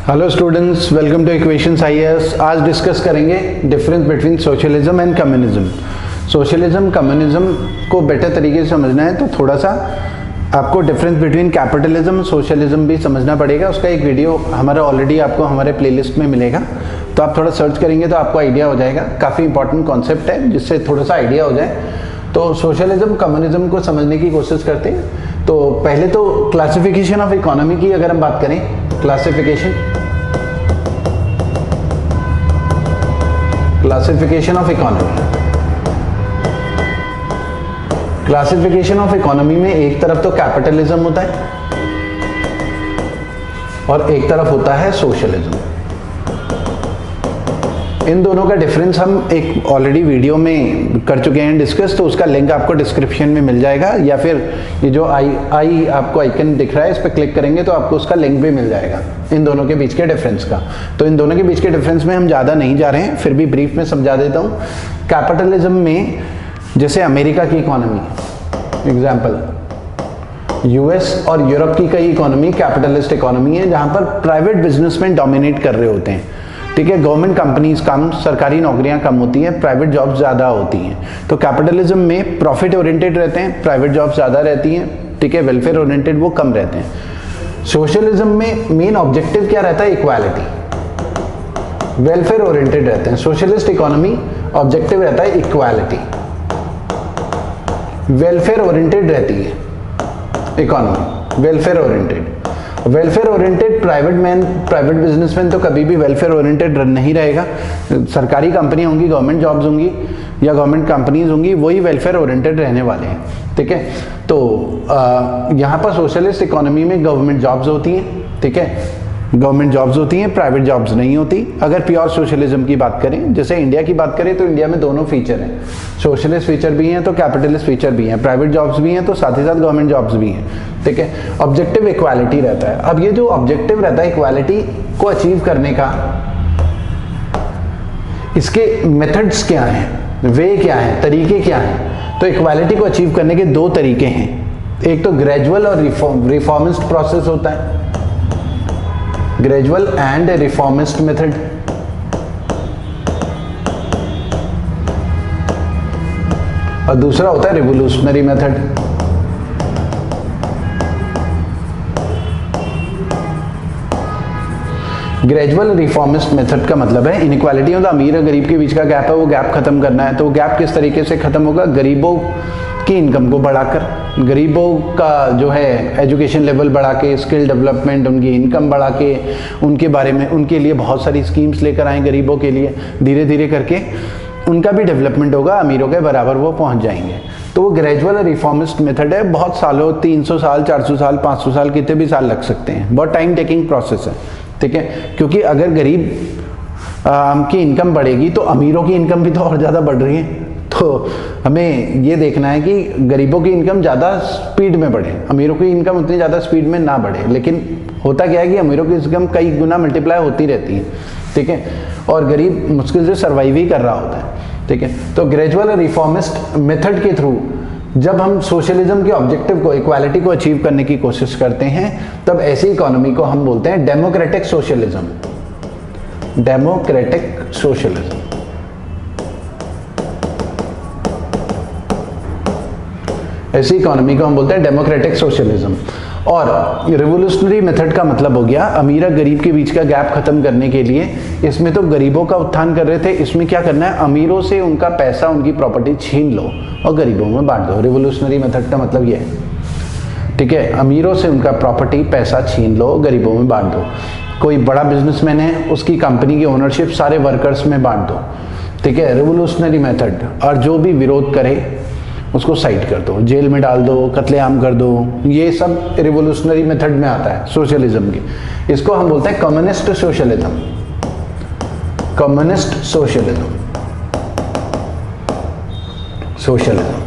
Hello students, welcome two equations IAS. आज discuss करेंगे difference between socialism and communism. Socialism communism को better तरीके से समझना है तो थोड़ा सा आपको डिफरेंस बिटवीन कैपिटलिज्म और सोशलिज्म भी समझना पड़ेगा। उसका एक वीडियो हमारा ऑलरेडी आपको हमारे प्लेलिस्ट में मिलेगा, तो आप थोड़ा सर्च करेंगे तो आपको आइडिया हो जाएगा। काफ़ी इंपॉर्टेंट कॉन्सेप्ट है जिससे थोड़ा सा आइडिया हो जाए। तो सोशलिज्म कम्युनिज्म को समझने की कोशिश करते हैं। तो पहले तो क्लासिफिकेशन ऑफ इकोनॉमी की अगर हम बात करें, classification of economy. Classification of economy में एक तरफ तो कैपिटलिज्म होता है और एक तरफ होता है सोशलिज्म। इन दोनों का डिफरेंस हम एक ऑलरेडी वीडियो में कर चुके हैं डिस्कस, तो उसका लिंक आपको डिस्क्रिप्शन में मिल जाएगा, या फिर ये जो आई आपको आइकन दिख रहा है इस पर क्लिक करेंगे तो आपको उसका लिंक भी मिल जाएगा इन दोनों के बीच के डिफरेंस का। तो इन दोनों के बीच के डिफरेंस में हम ज़्यादा नहीं जा रहे हैं, फिर भी ब्रीफ में समझा देता हूँ। कैपिटलिज्म में जैसे अमेरिका की इकोनॉमी एग्जाम्पल, यूएस और यूरोप की कई इकोनॉमी कैपिटलिस्ट इकोनॉमी है जहाँ पर प्राइवेट बिजनेसमैन डोमिनेट कर रहे होते हैं। ठीक है, गवर्नमेंट कंपनीज कम, सरकारी नौकरियां कम होती हैं, प्राइवेट जॉब्स ज़्यादा होती हैं। तो कैपिटलिज्म में प्रॉफिट ओरिएंटेड रहते हैं, प्राइवेट जॉब्स ज़्यादा रहती हैं। ठीक है, वेलफेयर ओरिएंटेड वो कम रहते हैं। सोशलिज्म में मेन ऑब्जेक्टिव क्या रहता है? इक्वालिटी। वेलफेयर ओरिएंटेड रहते हैं। सोशलिस्ट इकोनॉमी ऑब्जेक्टिव रहता है इक्वालिटी, वेलफेयर ओरिएंटेड रहती है economy, welfare oriented. Welfare oriented private businessman तो कभी भी वेलफेयर ओरिएंटेड नहीं रहेगा। सरकारी कंपनियां होंगी, गवर्नमेंट जॉब्स होंगी या गवर्नमेंट कंपनीज होंगी, वही वेलफेयर ओरिएंटेड रहने वाले हैं। ठीक है, तो यहाँ पर सोशलिस्ट इकोनॉमी में गवर्नमेंट जॉब्स होती हैं। ठीक है, गवर्नमेंट जॉब्स होती हैं, प्राइवेट जॉब्स नहीं होती। अगर प्योर सोशलिज्म की बात करें, जैसे इंडिया की बात करें, तो इंडिया में दोनों फीचर हैं, सोशलिस्ट फीचर भी हैं तो कैपिटलिस्ट फीचर भी हैं, प्राइवेट जॉब्स भी हैं तो साथ ही साथ गवर्नमेंट जॉब्स भी हैं। ठीक है, ऑब्जेक्टिव इक्वालिटी रहता है। अब ये जो ऑब्जेक्टिव रहता है इक्वालिटी को अचीव करने का, इसके मेथड्स क्या हैं, वे क्या हैं, तरीके क्या हैं? तो इक्वालिटी को अचीव करने के दो तरीके हैं। एक तो ग्रेजुअल और रिफॉर्मिस्ट प्रोसेस होता है, ग्रेजुअल एंड रिफॉर्मिस्ट मेथड। और दूसरा होता है revolutionary method. Gradual reformist method का मतलब है इनइक्वालिटी, मतलब अमीर और गरीब के बीच का गैप है, वो गैप खत्म करना है। तो वो गैप किस तरीके से खत्म होगा? गरीबों की इनकम को बढ़ाकर, गरीबों का जो है एजुकेशन लेवल बढ़ा के, स्किल डेवलपमेंट, उनकी इनकम बढ़ा के, उनके बारे में उनके लिए बहुत सारी स्कीम्स लेकर आए गरीबों के लिए। धीरे धीरे करके उनका भी डेवलपमेंट होगा, अमीरों के बराबर वो पहुंच जाएंगे। तो वो ग्रेजुअल रिफॉर्मिस्ट मेथड है। बहुत सालों, 300 साल, 400 साल, 500 साल, कितने भी साल लग सकते हैं। बहुत टाइम टेकिंग प्रोसेस है। ठीक है, क्योंकि अगर गरीब की इनकम बढ़ेगी तो अमीरों की इनकम भी तो और ज़्यादा बढ़ रही है। तो हमें ये देखना है कि गरीबों की इनकम ज़्यादा स्पीड में बढ़े, अमीरों की इनकम उतनी ज़्यादा स्पीड में ना बढ़े। लेकिन होता क्या है कि अमीरों की इनकम कई गुना मल्टीप्लाई होती रहती है। ठीक है, और गरीब मुश्किल से सर्वाइव ही कर रहा होता है। ठीक है, तो ग्रेजुअल रिफॉर्मिस्ट मेथड के थ्रू जब हम सोशलिज्म के ऑब्जेक्टिव को, इक्वालिटी को अचीव करने की कोशिश करते हैं, तब ऐसी इकोनॉमी को हम बोलते हैं डेमोक्रेटिक सोशलिज्म। Democratic socialism. ऐसी इकोनॉमी को हम बोलते हैं डेमोक्रेटिक सोशलिज्म। और रिवोल्यूशनरी मेथड का मतलब हो गया अमीर और गरीब के बीच का गैप खत्म करने के लिए। इसमें तो गरीबों का उत्थान कर रहे थे, इसमें क्या करना है? अमीरों से उनका पैसा, उनकी प्रॉपर्टी छीन लो और गरीबों में बांट दो। रिवोल्यूशनरी मेथड का मतलब ये है। ठीक है, अमीरों से उनका प्रॉपर्टी, पैसा छीन लो, गरीबों में बांट दो। कोई बड़ा बिजनेसमैन है, उसकी कंपनी की ओनरशिप सारे वर्कर्स में बांट दो। ठीक है, रिवोल्यूशनरी मेथड। और जो भी विरोध करे उसको साइड कर दो, जेल में डाल दो, कत्लेआम कर दो। ये सब रिवोल्यूशनरी मेथड में आता है सोशलिज्म की। इसको हम बोलते हैं communist socialism. Communist socialism, socialism.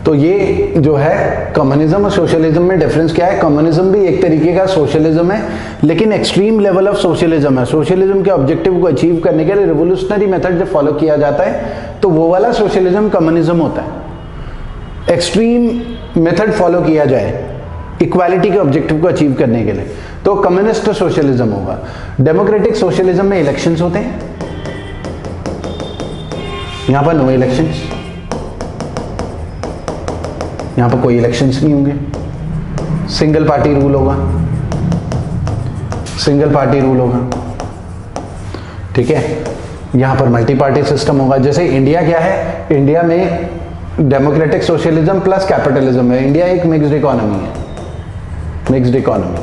तो ये जो है कम्युनिज्म और सोशलिज्म में डिफरेंस क्या है? कम्युनिज्म भी एक तरीके का सोशलिज्म है, लेकिन एक्सट्रीम लेवल ऑफ सोशलिज्म है। सोशलिज्म के ऑब्जेक्टिव को अचीव करने के लिए रिवोल्यूशनरी मेथड जब फॉलो किया जाता है तो वो वाला सोशलिज्म कम्युनिज्म होता है। एक्सट्रीम मेथड फॉलो किया जाए इक्वालिटी के ऑब्जेक्टिव को अचीव करने के लिए, तो कम्युनिस्ट सोशलिज्म होगा। डेमोक्रेटिक सोशलिज्म में इलेक्शंस होते हैं, यहां पर नो इलेक्शंस, यहां पर कोई इलेक्शंस नहीं होंगे, सिंगल पार्टी रूल होगा, सिंगल पार्टी रूल होगा, ठीक है। यहां पर मल्टी पार्टी सिस्टम होगा। जैसे इंडिया क्या है, इंडिया में डेमोक्रेटिक सोशलिज्म प्लस कैपिटलिज्म है, इंडिया एक मिक्स्ड इकोनॉमी है, मिक्स्ड इकोनॉमी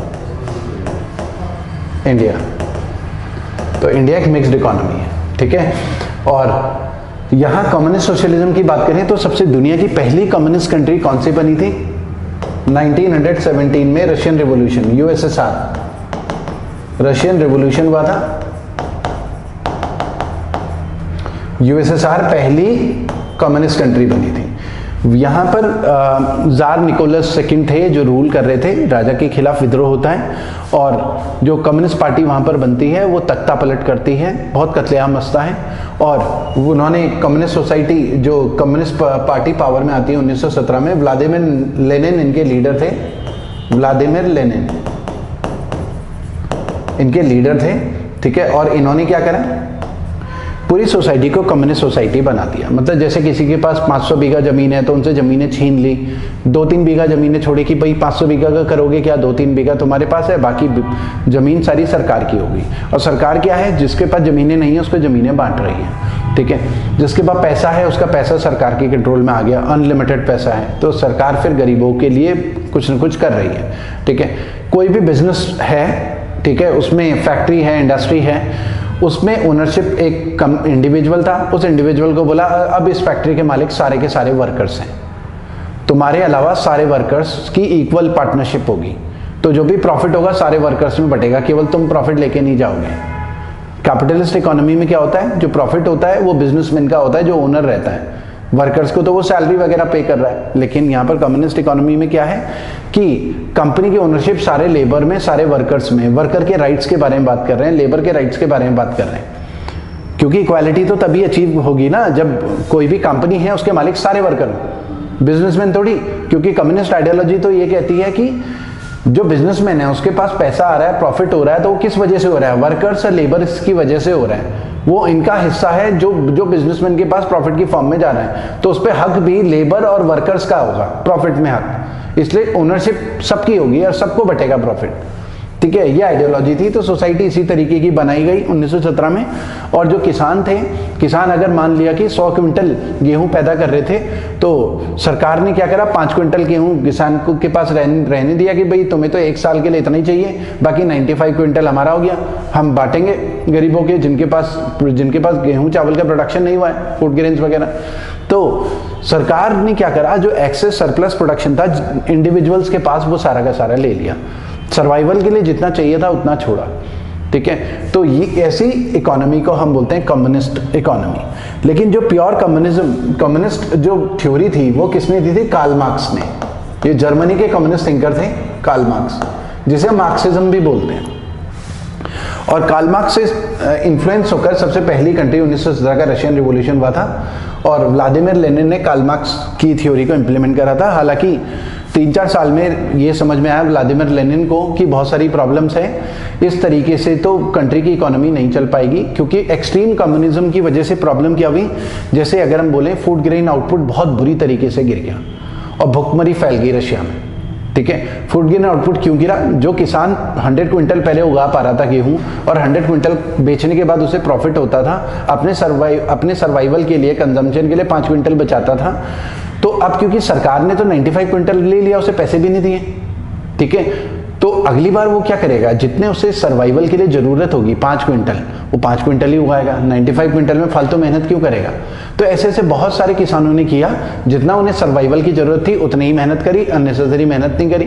इंडिया, तो इंडिया एक मिक्स्ड इकोनॉमी है, ठीक है। और यहां कम्युनिस्ट सोशलिज्म की बात करें तो सबसे दुनिया की पहली कम्युनिस्ट कंट्री कौन सी बनी थी? 1917 में Russian revolution, USSR, Russian revolution हुआ था। यूएसएसआर पहली कम्युनिस्ट कंट्री बनी थी। यहाँ पर जार निकोलस सेकंड थे जो रूल कर रहे थे, राजा के खिलाफ विद्रोह होता है और जो कम्युनिस्ट पार्टी वहाँ पर बनती है वो तख्ता पलट करती है, बहुत कत्लेआम मचता है। और उन्होंने कम्युनिस्ट सोसाइटी, जो कम्युनिस्ट पार्टी पावर में आती है 1917 में, व्लादिमीर लेनिन इनके लीडर थे, व्लादिमीर लेनिन इनके लीडर थे, ठीक है। और इन्होंने क्या करा, पूरी सोसाइटी को कम्युनिस्ट सोसाइटी बना दिया। मतलब जैसे किसी के पास 500 बीघा जमीन है तो उनसे जमीनें छीन ली, 2-3 बीघा जमीनें छोड़ी कि भाई 500 बीघा का करोगे क्या, 2-3 बीघा तुम्हारे पास है, बाकी जमीन सारी सरकार की होगी। और सरकार क्या है, जिसके पास जमीनें नहीं है उसको जमीनें बांट रही है, ठीक है। जिसके पास पैसा है उसका पैसा सरकार के कंट्रोल में आ गया, अनलिमिटेड पैसा है, तो सरकार फिर गरीबों के लिए कुछ न कुछ कर रही है, ठीक है। कोई भी बिजनेस है, ठीक है, उसमें फैक्ट्री है, इंडस्ट्री है, उसमें ओनरशिप एक इंडिविजुअल था, उस इंडिविजुअल को बोला अब इस फैक्ट्री के मालिक सारे के सारे वर्कर्स हैं, तुम्हारे अलावा सारे वर्कर्स की इक्वल पार्टनरशिप होगी, तो जो भी प्रॉफिट होगा सारे वर्कर्स में बटेगा, केवल तुम प्रॉफिट लेके नहीं जाओगे। कैपिटलिस्ट इकोनॉमी में क्या होता है, जो प्रॉफिट होता है वो बिजनेसमैन का होता है, जो ओनर रहता है, वर्कर्स को तो वो सैलरी वगैरह पे कर रहा है। लेकिन यहाँ पर कम्युनिस्ट इकोनॉमी में क्या है कि कंपनी की ओनरशिप सारे लेबर में, सारे वर्कर्स में, वर्कर के राइट्स के बारे में बात कर रहे हैं, लेबर के राइट्स के बारे में बात कर रहे हैं। क्योंकि इक्वालिटी तो तभी अचीव होगी ना जब कोई भी कंपनी है उसके मालिक सारे वर्कर हो, बिजनेसमैन थोड़ी। क्योंकि कम्युनिस्ट आइडियोलॉजी तो ये कहती है कि जो बिजनेसमैन है उसके पास पैसा आ रहा है, प्रॉफिट हो रहा है, तो वो किस वजह से हो रहा है, वर्कर्स और लेबर्स की वजह से हो रहा है, वो इनका हिस्सा है जो बिजनेसमैन के पास प्रॉफिट की फॉर्म में जा रहा है, तो उस पर हक भी लेबर और वर्कर्स का होगा, प्रॉफिट में हक, इसलिए ओनरशिप सबकी होगी और सबको बटेगा प्रॉफिट, ठीक है। ये आइडियोलॉजी थी। तो सोसाइटी इसी तरीके की बनाई गई 1917 में। और जो किसान थे, किसान अगर मान लिया कि 100 क्विंटल गेहूं पैदा कर रहे थे, तो सरकार ने क्या करा, 5 क्विंटल गेहूं किसान को के पास रहने दिया कि भाई तुम्हें तो 1 साल के लिए इतना ही चाहिए, बाकी 95 क्विंटल हमारा हो गया, हम बांटेंगे गरीबों के, जिनके पास गेहूं चावल का प्रोडक्शन नहीं हुआ है, फूड ग्रेन्स वगैरह। तो सरकार ने क्या करा, जो एक्सेस सरप्लस प्रोडक्शन था इंडिविजुअल्स के पास, वो सारा का सारा ले लिया, सर्वाइवल के लिए जितना चाहिए था उतना छोड़ा, ठीक है। तो ये ऐसी इकोनॉमी को हम बोलते हैं कम्युनिस्ट इकोनॉमी। लेकिन जो प्योर कम्युनिस्ट जो थ्योरी थी वो किसने दी थी, कार्ल मार्क्स ने। ये जर्मनी के कम्युनिस्ट थिंकर थे कार्ल मार्क्स, जिसे मार्क्सिज्म भी बोलते हैं। और कार्ल मार्क्स से इन्फ्लुएंस होकर सबसे पहली कंट्री 1917 का रशियन रिवॉल्यूशन हुआ था, और व्लादिमीर लेनिन ने कार्ल मार्क्स की थ्योरी को इम्प्लीमेंट करा था। हालांकि 3-4 साल में ये समझ में आया व्लादिमीर लेनिन को कि बहुत सारी प्रॉब्लम्स हैं, इस तरीके से तो कंट्री की इकोनॉमी नहीं चल पाएगी, क्योंकि एक्सट्रीम कम्युनिज्म की वजह से प्रॉब्लम क्या हुई, जैसे अगर हम बोलें फूड ग्रेन आउटपुट बहुत बुरी तरीके से गिर गया और भुखमरी फैल गई रशिया में, ठीक है। फूड ग्रेन आउटपुट क्यों गिरा, जो किसान 100 क्विंटल पहले उगा पा रहा था गेहूं, और 100 क्विंटल बेचने के बाद उसे प्रॉफिट होता था, अपने सर्वाइवल के लिए, कंजम्पशन के लिए 5 क्विंटल बचाता था, तो अब क्योंकि सरकार ने तो 95 क्विंटल ले लिया, उसे पैसे भी नहीं दिए, ठीक है। तो अगली बार वो क्या करेगा, जितने उसे सर्वाइवल के लिए जरूरत होगी 5 क्विंटल, वो 5 क्विंटल ही उगाएगा, 95 क्विंटल में फालतू मेहनत क्यों करेगा। तो ऐसे ऐसे बहुत सारे किसानों ने किया, जितना उन्हें सर्वाइवल की जरूरत थी उतनी ही मेहनत करी, अननेसेसरी मेहनत नहीं करी।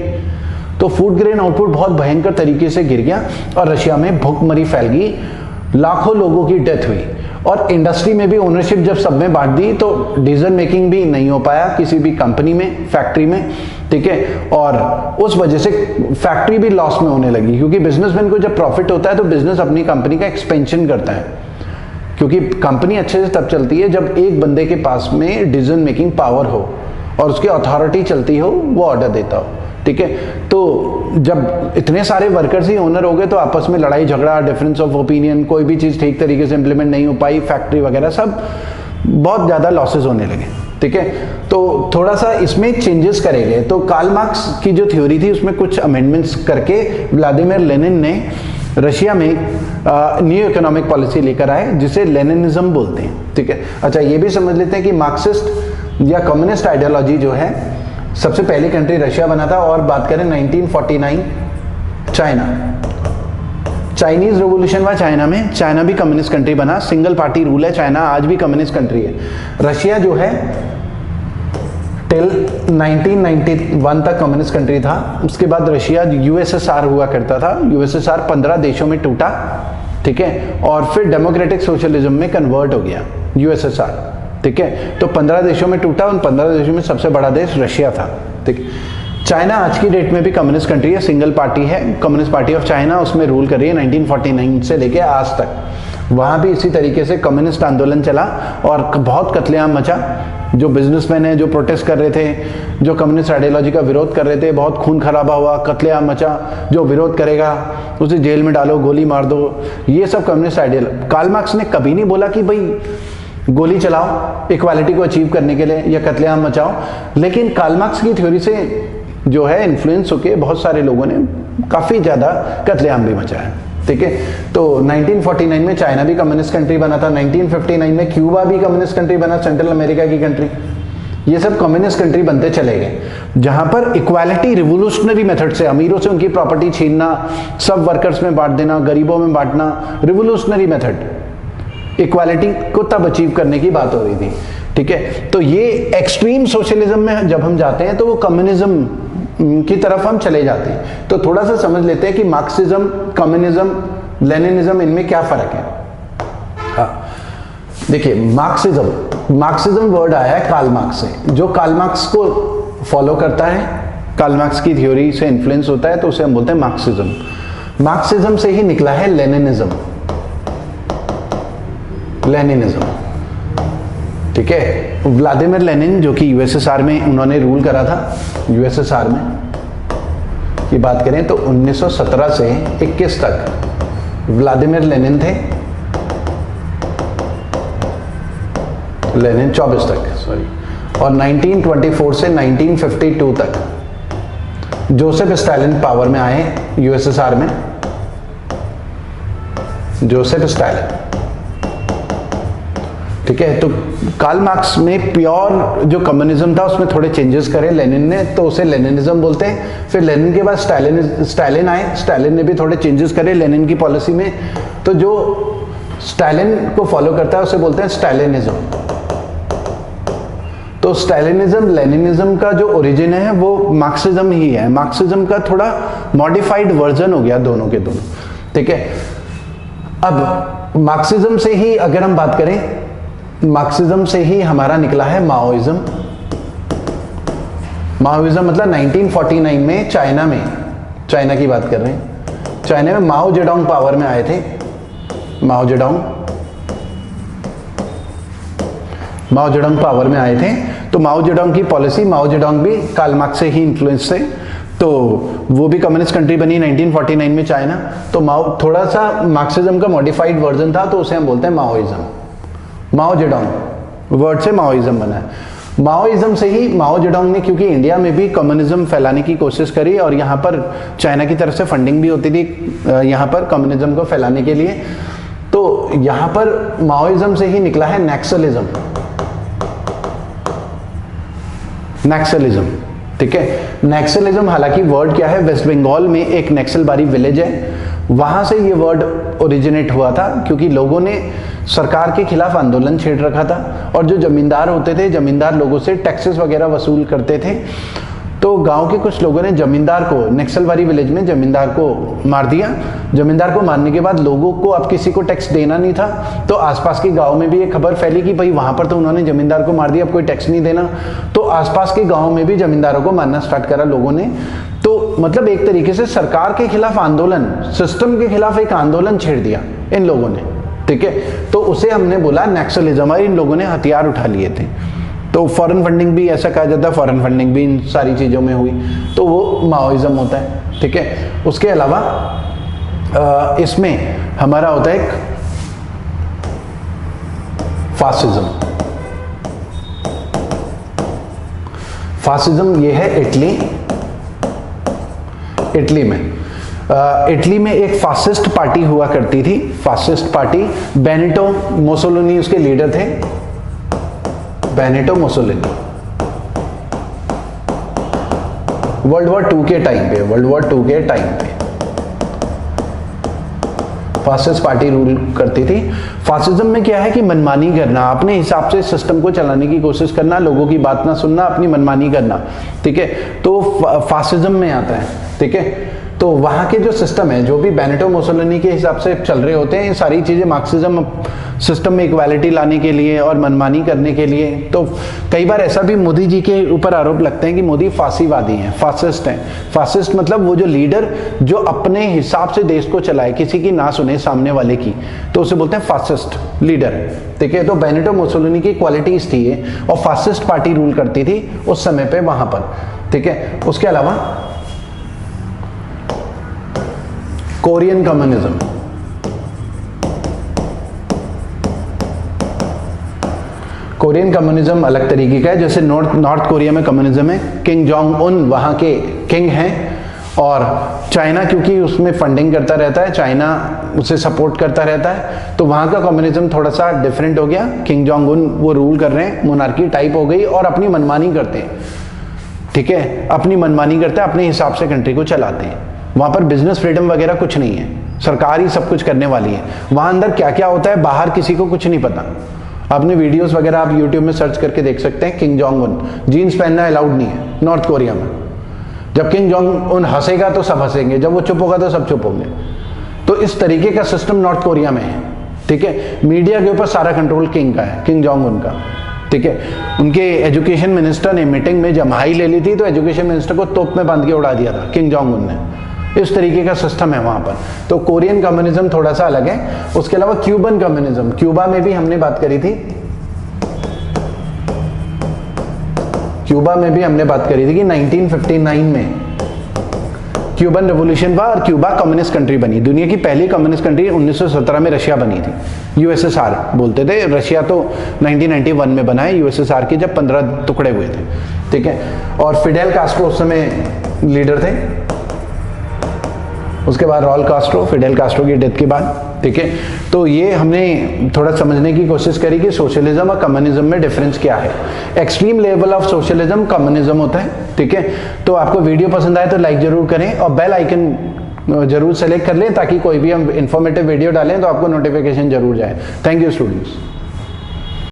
तो फूड ग्रेन आउटपुट बहुत भयंकर तरीके से गिर गया और रशिया में भुखमरी फैल गई, लाखों लोगों की डेथ हुई। और इंडस्ट्री में भी ओनरशिप जब सब में बांट दी तो डिसीजन मेकिंग भी नहीं हो पाया किसी भी कंपनी में, फैक्ट्री में, ठीक है। और उस वजह से फैक्ट्री भी लॉस में होने लगी, क्योंकि बिजनेसमैन को जब प्रॉफिट होता है तो बिजनेस अपनी कंपनी का एक्सपेंशन करता है, क्योंकि कंपनी अच्छे से तब चलती है जब एक बंदे के पास में डिसीजन मेकिंग पावर हो और उसकी अथॉरिटी चलती हो, वो ऑर्डर देता हो, ठीक है। तो जब इतने सारे वर्कर्स ही ओनर हो गए तो आपस में लड़ाई झगड़ा, डिफरेंस ऑफ ओपिनियन, कोई भी चीज़ ठीक तरीके से इंप्लीमेंट नहीं हो पाई, फैक्ट्री वगैरह सब बहुत ज़्यादा लॉसेस होने लगे, ठीक है। तो थोड़ा सा इसमें चेंजेस करे गए। तो कार्ल मार्क्स की जो थ्योरी थी उसमें कुछ अमेंडमेंट्स करके व्लादिमीर लेनिन ने रशिया में न्यू इकोनॉमिक पॉलिसी लेकर आए जिसे लेनिनिज्म बोलते हैं, ठीक है। अच्छा, ये भी समझ लेते हैं कि मार्क्सिस्ट या कम्युनिस्ट आइडियोलॉजी जो है सबसे पहली कंट्री रशिया बना था। और बात करें 1949 चाइना, चाइनीज रेवोल्यूशन हुआ चाइना में, चाइना भी कम्युनिस्ट कंट्री बना, सिंगल पार्टी रूल है चाइना, आज भी कम्युनिस्ट कंट्री है। रशिया जो है टिल 1991 तक कम्युनिस्ट कंट्री था। उसके बाद रशिया यूएसएसआर हुआ करता था, यूएसएसआर 15 देशों में टूटा, ठीक है, और फिर डेमोक्रेटिक सोशलिज्म में कन्वर्ट हो गया यूएसएसआर, ठीक है। तो 15 देशों में टूटा, उन 15 देशों में सबसे बड़ा देश रशिया था, ठीक। चाइना आज की डेट में भी कम्युनिस्ट कंट्री है, सिंगल पार्टी है, कम्युनिस्ट पार्टी ऑफ चाइना, उसमें रूल कर रही है 1949 से लेके आज तक। वहाँ भी इसी तरीके से कम्युनिस्ट आंदोलन चला और बहुत कत्लेआम मचा। जो बिजनेसमैन है जो प्रोटेस्ट कर रहे थे, जो कम्युनिस्ट आइडियोलॉजी का विरोध कर रहे थे, बहुत खून खराबा हुआ, कत्लेआम मचा। जो विरोध करेगा उसे जेल में डालो, गोली मार दो, ये सब कम्युनिस्ट आइडियोलॉजी। कार्ल मार्क्स ने कभी नहीं बोला कि भाई गोली चलाओ इक्वालिटी को अचीव करने के लिए या कत्लेआम मचाओ, लेकिन कार्ल मार्क्स की थ्योरी से जो है इन्फ्लुएंस होके बहुत सारे लोगों ने काफ़ी ज़्यादा कत्लेआम भी मचाया, ठीक है। तो 1949 में चाइना भी कम्युनिस्ट कंट्री बना था, 1959 में क्यूबा भी कम्युनिस्ट कंट्री बना, सेंट्रल अमेरिका की कंट्री। ये सब कम्युनिस्ट कंट्री बनते चले गए, जहां पर इक्वालिटी रिवोल्यूशनरी मेथड से, अमीरों से उनकी प्रॉपर्टी छीनना, सब वर्कर्स में बांट देना, गरीबों में बांटना, रिवोल्यूशनरी मेथड, इक्वालिटी को तब अचीव करने की बात हो रही थी, ठीक है। तो ये एक्सट्रीम सोशलिज्म में जब हम जाते हैं तो वो कम्युनिज्म की तरफ हम चले जाते हैं। तो थोड़ा सा समझ लेते हैं कि मार्क्सिज्म, कम्युनिज्म, लेनिनिज्म, इनमें क्या फर्क है। हाँ, देखिए मार्क्सिज्म वर्ड आया है कार्ल मार्क्स से। जो कार्ल मार्क्स को फॉलो करता है, कार्ल मार्क्स की थ्योरी से इन्फ्लुएंस होता है, तो उसे हम बोलते हैं मार्क्सिज्म। मार्क्सिज्म से ही निकला है लेनिनिज्म, ठीक है। व्लादिमीर लेनिन जो कि यूएसएसआर में उन्होंने रूल करा था, यूएसएसआर में की बात करें तो 1917 से 21 तक व्लादिमीर लेनिन थे, लेनिन 24 तक सॉरी, और 1924 से 1952 तक जोसेफ स्टालिन पावर में आए यूएसएसआर में, जोसेफ स्टालिन, ठीक है। तो कार्ल मार्क्स में प्योर जो कम्युनिज्म था उसमें थोड़े चेंजेस करे लेनिन ने, तो उसे लेनिनिज्म बोलते हैं। फिर लेनिन के बाद स्टालिन आए, स्टालिन ने भी थोड़े चेंजेस करे लेनिन की पॉलिसी में, तो जो स्टालिन को फॉलो करता है उसे बोलते हैं स्टालिनिज्म। तो स्टालिनिज्म लेनिनिज्म का जो ओरिजिन है वो मार्क्सिज्म ही है, मार्क्सिज्म का थोड़ा मॉडिफाइड वर्जन हो गया दोनों के दोनों, ठीक है। अब मार्क्सिज्म से ही अगर हम बात करें, मार्क्सिज्म से ही हमारा निकला है माओइज्म। माओइज्म मतलब 1949 में चाइना की बात कर रहे हैं, चाइना में माओ जेडोंग पावर में आए थे। माओ जेडोंग पावर में आए थे, तो माओ जेडोंग की पॉलिसी, माओ जेडोंग भी कार्ल मार्क्स से ही इन्फ्लुएंस थे, तो वो भी कम्युनिस्ट कंट्री बनी 1949 में चाइना। तो माओ थोड़ा सा मार्क्सिज्म का मॉडिफाइड वर्जन था, तो उसे हम बोलते हैं माओइज्म। माओ जेडोंग वर्ड से माओइज्म बना है। माओइज्म से ही माओ जेडोंग ने, क्योंकि इंडिया में भी कम्युनिज्म फैलाने की कोशिश करी और यहाँ पर चाइना की तरफ से फंडिंग भी होती थी यहाँ पर कम्युनिज्म को फैलाने के लिए, तो यहाँ पर माओइज्म से ही निकला है नक्सलिज्म, ठीक है। नक्सलिज्म हालांकि वर्ड क्या है, वेस्ट बंगाल में एक नक्सलबारी विलेज है, वहां से ये वर्ड ओरिजिनेट हुआ था, क्योंकि लोगों ने सरकार के खिलाफ आंदोलन छेड़ रखा था और जो जमींदार होते थे, जमींदार लोगों से टैक्सेस वगैरह वसूल करते थे। तो गांव के कुछ लोगों ने जमींदार को, नक्सलबारी विलेज में जमींदार को मार दिया। जमींदार को मारने के बाद लोगों को अब किसी को टैक्स देना नहीं था, तो आसपास के गांव में भी ये खबर फैली कि भाई वहां पर तो उन्होंने जमींदार को मार दिया, अब कोई टैक्स नहीं देना। तो आसपास के गाँव में भी जमींदारों को मारना स्टार्ट करा लोगों ने। तो मतलब एक तरीके से सरकार के खिलाफ आंदोलन, सिस्टम के खिलाफ एक आंदोलन छेड़ दिया इन लोगों ने, ठीक है। तो उसे हमने बोला नक्सलिज्म, और इन लोगों ने हथियार उठा लिए थे, तो फॉरेन फंडिंग भी ऐसा कहा जाता है, फॉरेन फंडिंग भी इन सारी चीज़ों में हुई, तो वो माओइज्म होता है। ठीक है, उसके अलावा इसमें हमारा होता है एक फासिज्म। फासिज्म ये है इटली में। इटली में एक फासिस्ट पार्टी हुआ करती थी, फासिस्ट पार्टी। बेनिटो मुसोलिनी उसके लीडर थे, बेनिटो मुसोलिनी। वर्ल्ड वॉर 2 के टाइम पे फासिस्ट पार्टी रूल करती थी। फासिज्म में क्या है कि मनमानी करना, अपने हिसाब से सिस्टम को चलाने की कोशिश करना, लोगों की बात ना सुनना, अपनी मनमानी करना। ठीक है, तो फासिज्म में आता है। ठीक है, तो वहाँ के जो सिस्टम है, जो भी बेनिटो मुसोलिनी के हिसाब से चल रहे होते हैं, ये सारी चीज़ें मार्क्सिज्म सिस्टम में इक्वालिटी लाने के लिए और मनमानी करने के लिए। तो कई बार ऐसा भी मोदी जी के ऊपर आरोप लगते हैं कि मोदी फासीवादी हैं, फासिस्ट हैं। फासिस्ट मतलब वो जो लीडर जो अपने हिसाब से देश को चलाए, किसी की ना सुने सामने वाले की, तो उसे बोलते हैं फासिस्ट लीडर। ठीक है, तो बेनिटो मुसोलिनी की क्वालिटीज थी ये, और फासिस्ट पार्टी रूल करती थी उस समय पे वहां पर। ठीक है, उसके अलावा कोरियन कम्युनिज्म। कोरियन कम्युनिज्म अलग तरीके का है। जैसे नॉर्थ कोरिया में कम्युनिज्म है, किंग जोंग उन वहाँ के किंग हैं, और चाइना क्योंकि उसमें फंडिंग करता रहता है, चाइना उसे सपोर्ट करता रहता है, तो वहाँ का कम्युनिज्म थोड़ा सा डिफरेंट हो गया। किंग जोंग उन वो रूल कर रहे हैं, मोनार्की टाइप हो गई, और अपनी मनमानी करते हैं। ठीक है, अपनी मनमानी करते हैं, अपने हिसाब से कंट्री को चलाते हैं। वहाँ पर बिजनेस फ्रीडम वगैरह कुछ नहीं है, सरकार ही सब कुछ करने वाली है। वहाँ अंदर क्या क्या होता है बाहर किसी को कुछ नहीं पता। आपने वीडियोस वगैरह आप यूट्यूब में सर्च करके देख सकते हैं। किंग जोंग उन जीन्स पहनना अलाउड नहीं है नॉर्थ कोरिया में। जब किंग जोंग उन हंसेगा तो सब हंसेंगे, जब वो चुप होगा तो सब चुप होंगे। तो इस तरीके का सिस्टम नॉर्थ कोरिया में है। ठीक है, मीडिया के ऊपर सारा कंट्रोल किंग का है, किंग जोंग उन का। ठीक है, उनके एजुकेशन मिनिस्टर ने मीटिंग में जमाई ले ली थी, तो एजुकेशन मिनिस्टर को तोप में बांध के उड़ा दिया था किंग जोंग उन ने। इस तरीके का सिस्टम है वहां पर। तो कोरियन कम्युनिज्म थोड़ा सा अलग है। उसके अलावा क्यूबन कम्युनिज्म, क्यूबा में भी हमने बात करी थी, क्यूबा में भी हमने बात करी थी कि 1959 में क्यूबन रेवोल्यूशन हुआ और क्यूबा कम्युनिस्ट कंट्री बनी। दुनिया की पहली कम्युनिस्ट कंट्री 1917 में रशिया बनी थी, यूएसएसआर बोलते थे। रशिया तो 1991 में बना है, यूएसएसआर के जब 15 टुकड़े हुए थे। ठीक है, और फिडेल कास्ट्रो उस समय लीडर थे, उसके बाद रॉल कास्ट्रो, फिडेल कास्ट्रो की डेथ के बाद। ठीक है, तो ये हमने थोड़ा समझने की कोशिश करी कि सोशलिज्म और कम्युनिज्म में डिफरेंस क्या है। Extreme level of socialism communism होता है। ठीक है, तो आपको वीडियो पसंद आए तो लाइक जरूर करें और बेल आइकन जरूर सेलेक्ट कर लें, ताकि कोई भी हम इंफॉर्मेटिव वीडियो डालें तो आपको नोटिफिकेशन जरूर जाए। Thank you students.